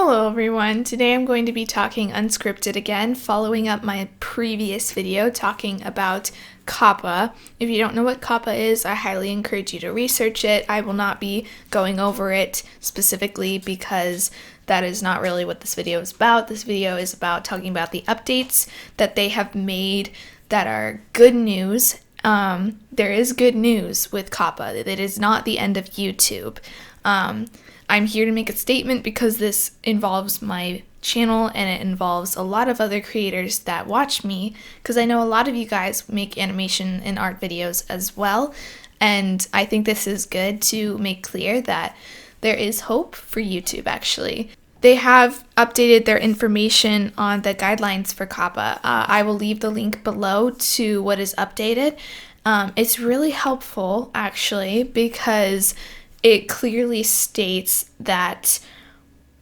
Hello everyone, today I'm going to be talking unscripted again, following up my previous video talking about COPPA. If you don't know what COPPA is, I highly encourage you to research it. I will not be going over it specifically because that is not really what this video is about. This video is about talking about the updates that they have made that are good news. There is good news with COPPA. It is not the end of YouTube. I'm here to make a statement because this involves my channel and it involves a lot of other creators that watch me, because I know a lot of you guys make animation and art videos as well, and I think this is good to make clear that there is hope for YouTube actually. They have updated their information on the guidelines for COPPA. I will leave the link below to what is updated. It's really helpful actually because it clearly states that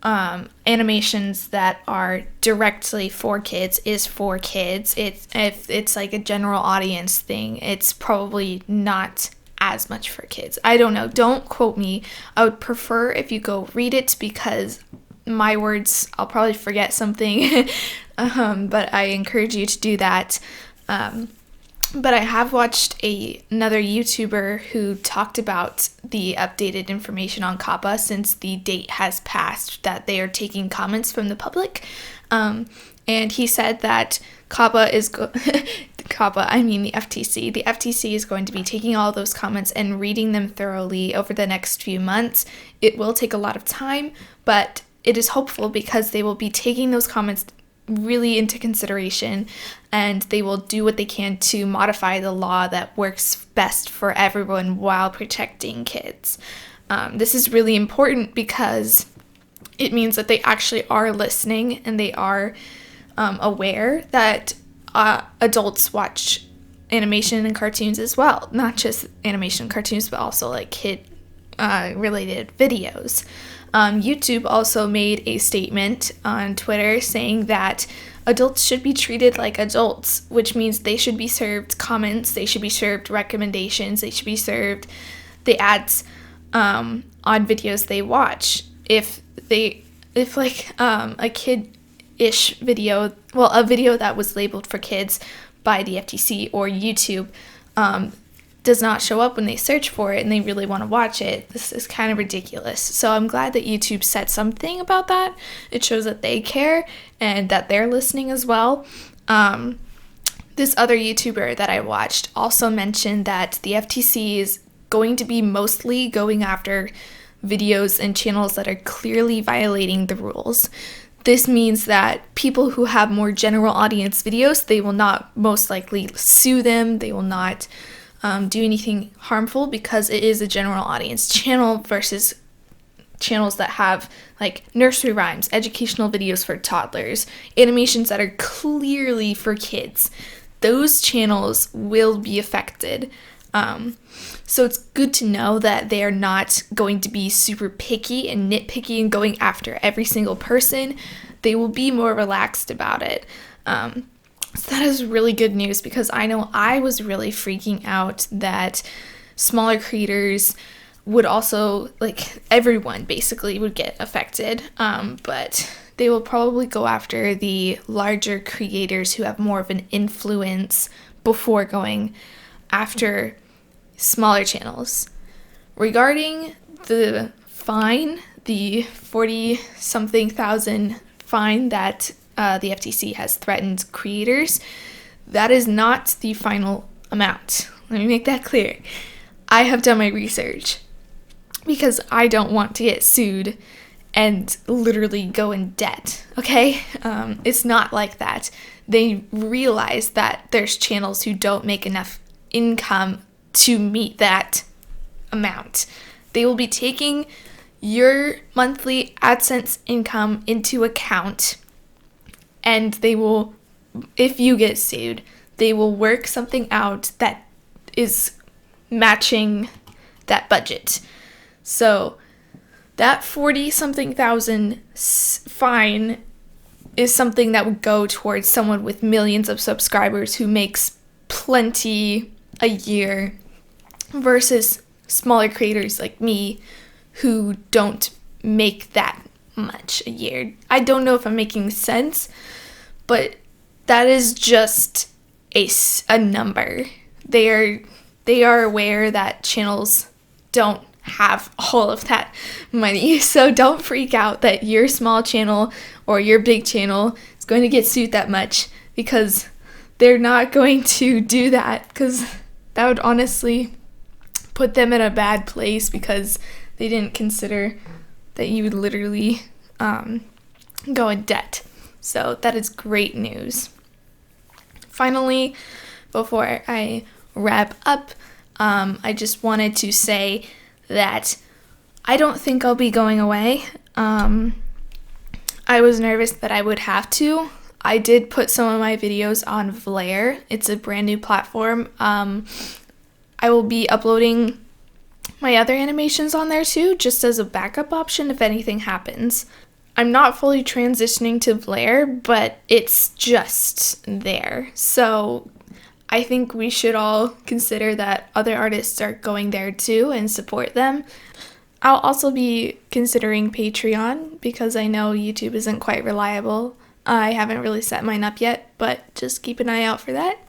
animations that are directly for kids is for kids. If it's like a general audience thing, it's probably not as much for kids. I don't know. Don't quote me. I would prefer if you go read it because my words, I'll probably forget something, but I encourage you to do that. But I have watched another YouTuber who talked about the updated information on COPPA since the date has passed that they are taking comments from the public. And he said that COPPA is the FTC. The FTC is going to be taking all those comments and reading them thoroughly over the next few months. It will take a lot of time, but it is hopeful because they will be taking those comments really into consideration, and they will do what they can to modify the law that works best for everyone while protecting kids. This is really important because it means that they actually are listening and they are aware that adults watch animation and cartoons as well. Not just animation and cartoons, but also like kid related videos. YouTube also made a statement on Twitter saying that adults should be treated like adults, which means they should be served comments, they should be served recommendations, they should be served the ads on videos they watch. If a kid-ish video, well, a video that was labeled for kids by the FTC or YouTube does not show up when they search for it and they really want to watch it, this is kind of ridiculous. So I'm glad that YouTube said something about that. It shows that they care and that they're listening as well. This other YouTuber that I watched also mentioned that the FTC is going to be mostly going after videos and channels that are clearly violating the rules. This means that people who have more general audience videos, they will not most likely sue them. They will not do anything harmful because it is a general audience channel versus channels that have like nursery rhymes, educational videos for toddlers, animations that are clearly for kids. Those channels will be affected. So it's good to know that they are not going to be super picky and nitpicky and going after every single person. They will be more relaxed about it. So that is really good news because I know I was really freaking out that smaller creators would also, like everyone basically would get affected, but they will probably go after the larger creators who have more of an influence before going after smaller channels. Regarding the fine, the 40-something thousand fine that the FTC has threatened creators, that is not the final amount. Let me make that clear. I have done my research because I don't want to get sued and literally go in debt, okay? It's not like that. They realize that there's channels who don't make enough income to meet that amount. They will be taking your monthly AdSense income into account, and they will, if you get sued, they will work something out that is matching that budget. So that 40-something thousand fine is something that would go towards someone with millions of subscribers who makes plenty a year versus smaller creators like me who don't make that much a year. I don't know if I'm making sense, but that is just a number. They are aware that channels don't have all of that money, so don't freak out that your small channel or your big channel is going to get sued that much, because they're not going to do that, because that would honestly put them in a bad place, because they didn't consider that you would literally go in debt. So that is great news. Finally, before I wrap up, I just wanted to say that I don't think I'll be going away. I was nervous that I would have to. I did put some of my videos on Vlare. It's a brand new platform. I will be uploading my other animations on there too, just as a backup option if anything happens. I'm not fully transitioning to Vlare, but it's just there. So I think we should all consider that other artists are going there too and support them. I'll also be considering Patreon, because I know YouTube isn't quite reliable. I haven't really set mine up yet, but just keep an eye out for that.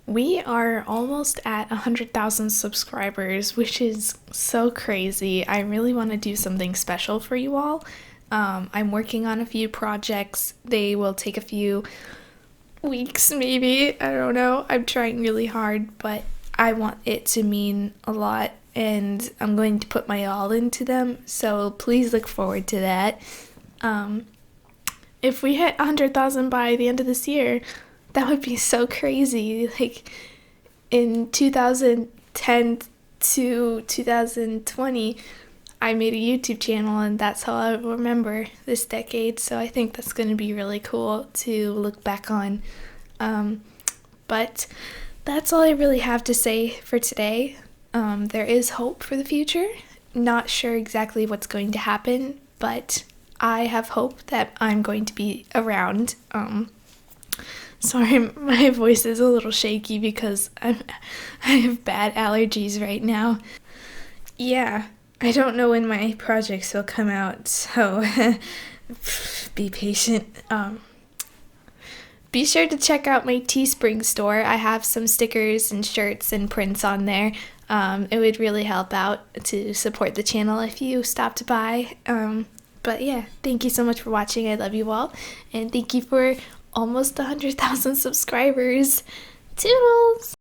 We are almost at 100,000 subscribers, which is so crazy. I really want to do something special for you all. I'm working on a few projects. They will take a few weeks, maybe. I don't know. I'm trying really hard, but I want it to mean a lot, and I'm going to put my all into them. So please look forward to that. If we hit 100,000 by the end of this year, that would be so crazy. Like in 2010 to 2020, I made a YouTube channel, and that's how I will remember this decade. So I think that's going to be really cool to look back on. But that's all I really have to say for today. There is hope for the future. Not sure exactly what's going to happen, but I have hope that I'm going to be around. Sorry, my voice is a little shaky because I have bad allergies right now. Yeah, I don't know when my projects will come out, so be patient. Be sure to check out my Teespring store. I have some stickers and shirts and prints on there. It would really help out to support the channel if you stopped by. But yeah, thank you so much for watching. I love you all, and thank you for almost 100,000 subscribers. Toodles!